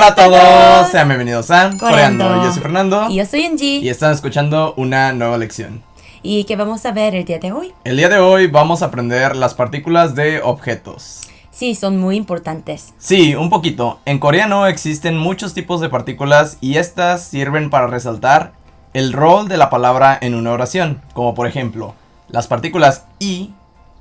Hola a todos, sean bienvenidos a Coreando. Yo soy Fernando Y yo soy Angie. y están escuchando una nueva lección. ¿Y qué vamos a ver el día de hoy? El día de hoy vamos a aprender las partículas de objetos. Sí, son muy importantes. Sí, un poquito. En coreano existen muchos tipos de partículas y estas sirven para resaltar el rol de la palabra en una oración. Como por ejemplo, las partículas y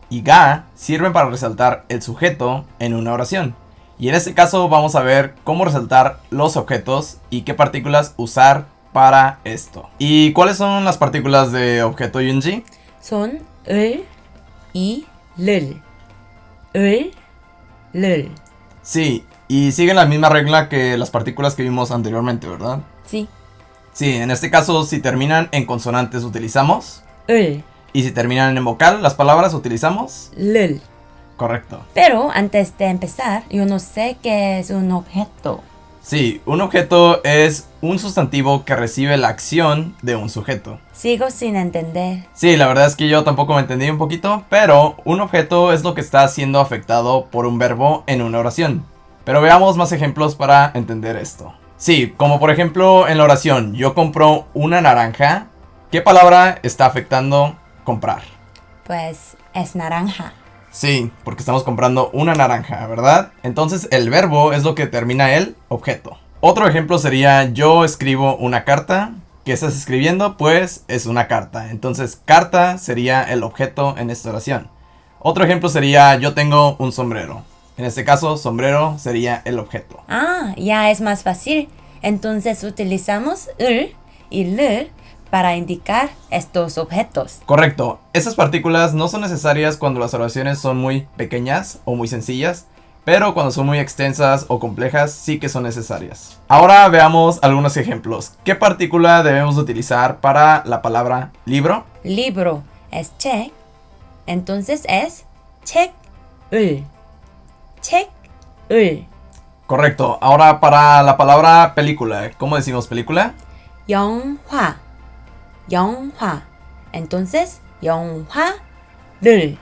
ga sirven para resaltar el sujeto en una oración. Y en este caso vamos a ver cómo resaltar los objetos y qué partículas usar para esto. ¿Y cuáles son las partículas de objeto, Yunji? Son 을, 이, 를. 을, 를. Sí, y siguen la misma regla que las partículas que vimos anteriormente, ¿verdad? Sí. Sí, en este caso si terminan en consonantes utilizamos 을, y si terminan en vocal las palabras utilizamos. 를. Correcto. Pero antes de empezar, yo no sé qué es un objeto. Sí, un objeto es un sustantivo que recibe la acción de un sujeto. Sigo sin entender. Sí, la verdad es que yo tampoco me entendí un poquito, pero un objeto es lo que está siendo afectado por un verbo en una oración. Pero veamos más ejemplos para entender esto. Sí, como por ejemplo en la oración, yo compro una naranja. ¿Qué palabra está afectando comprar? Pues es naranja. Sí, porque estamos comprando una naranja, ¿verdad? Entonces el verbo es lo que determina el objeto. Otro ejemplo sería yo escribo una carta. ¿Qué estás escribiendo? Pues es una carta. Entonces carta sería el objeto en esta oración. Otro ejemplo sería yo tengo un sombrero. En este caso, sombrero sería el objeto. Ah, ya es más fácil. Entonces utilizamos 을 y 를 para indicar estos objetos. Correcto. Esas partículas no son necesarias cuando las oraciones son muy pequeñas o muy sencillas, pero cuando son muy extensas o complejas sí que son necesarias. Ahora veamos algunos ejemplos. ¿Qué partícula debemos utilizar para la palabra libro? Libro es 책, entonces es 책을. 책을. Correcto. Ahora para la palabra película, ¿cómo decimos película? 영화. 영화. Entonces 영화를.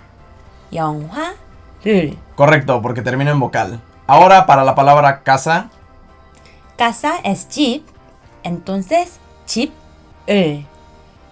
영화를. Correcto, porque termina en vocal. Ahora para la palabra casa. casa es 집, entonces 집을.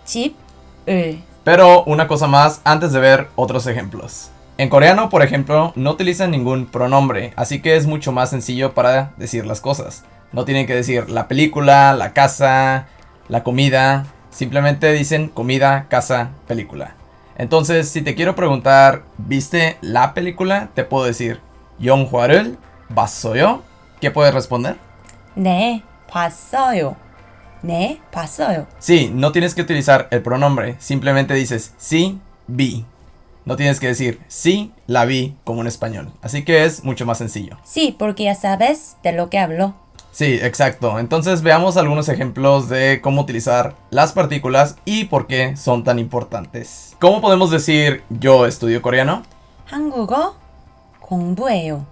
집을. Pero una cosa más antes de ver otros ejemplos. En coreano, por ejemplo, no utilizan ningún pronombre, así que es mucho más sencillo para decir las cosas. No tienen que decir la película, la casa, la comida. Simplemente dicen comida, casa, película. Entonces, si te quiero preguntar, ¿viste la película? Te puedo decir 영화를 봤어요. ¿Qué puedes responder? 네, 봤어요. 네, 봤어요. Sí, no tienes que utilizar el pronombre. Simplemente dices sí, vi. No tienes que decir sí, la vi como en español. Así que es mucho más sencillo. Sí, porque ya sabes de lo que hablo. Sí, exacto. Entonces veamos algunos ejemplos de cómo utilizar las partículas y por qué son tan importantes. ¿Cómo podemos decir yo estudio coreano? 한국어 공부해요.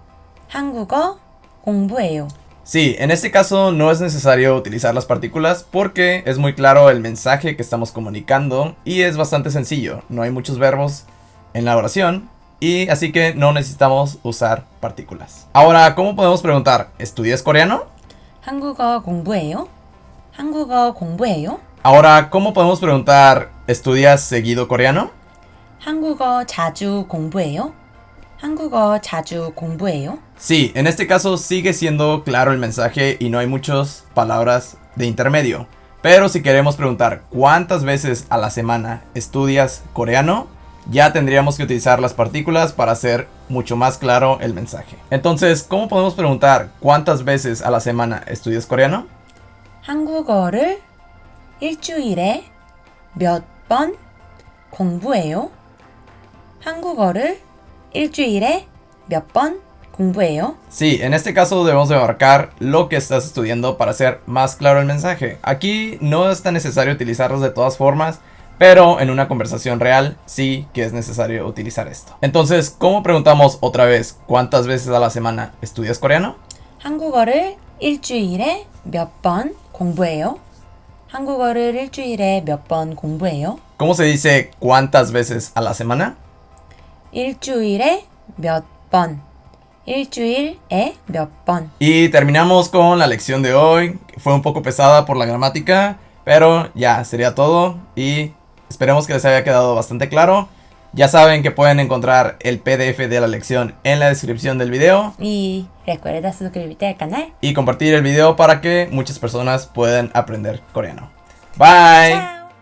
한국어 공부해요. Sí, en este caso no es necesario utilizar las partículas porque es muy claro el mensaje que estamos comunicando y es bastante sencillo. No hay muchos verbos en la oración y así que no necesitamos usar partículas. Ahora, ¿cómo podemos preguntar? ¿Estudias coreano? 한국어 공부해요? 한국어 공부해요? Ahora, ¿cómo podemos preguntar? ¿Estudias seguido coreano? 한국어 자주 공부해요? 한국어 자주 공부해요? Sí, en este caso sigue siendo claro el mensaje y no hay muchas palabras de intermedio. Pero si queremos preguntar cuántas veces a la semana estudias coreano, ya tendríamos que utilizar las partículas para hacer mucho más claro el mensaje. Entonces, ¿cómo podemos preguntar cuántas veces a la semana estudias coreano? 한국어를 일주일에 몇 번 공부해요? 한국어를 일주일에 몇 번 공부해요? Sí, en este caso debemos de marcar lo que estás estudiando para hacer más claro el mensaje. Aquí no es tan necesario utilizarlos de todas formas, pero en una conversación real sí que es necesario utilizar esto. Entonces, ¿cómo preguntamos otra vez cuántas veces a la semana estudias coreano? 한국어를 일주일에 몇 번 공부해요? 한국어를 일주일에 몇 번 공부해요? ¿Cómo se dice cuántas veces a la semana? 일주일에 몇 번. 일주일에 몇 번. Y terminamos con la lección de hoy. Fue un poco pesada por la gramática, pero ya sería todo y esperemos que les haya quedado bastante claro. Ya saben que pueden encontrar el PDF de la lección en la descripción del video. Y recuerda suscribirte al canal. Y compartir el video para que muchas personas puedan aprender coreano. Bye. Chao.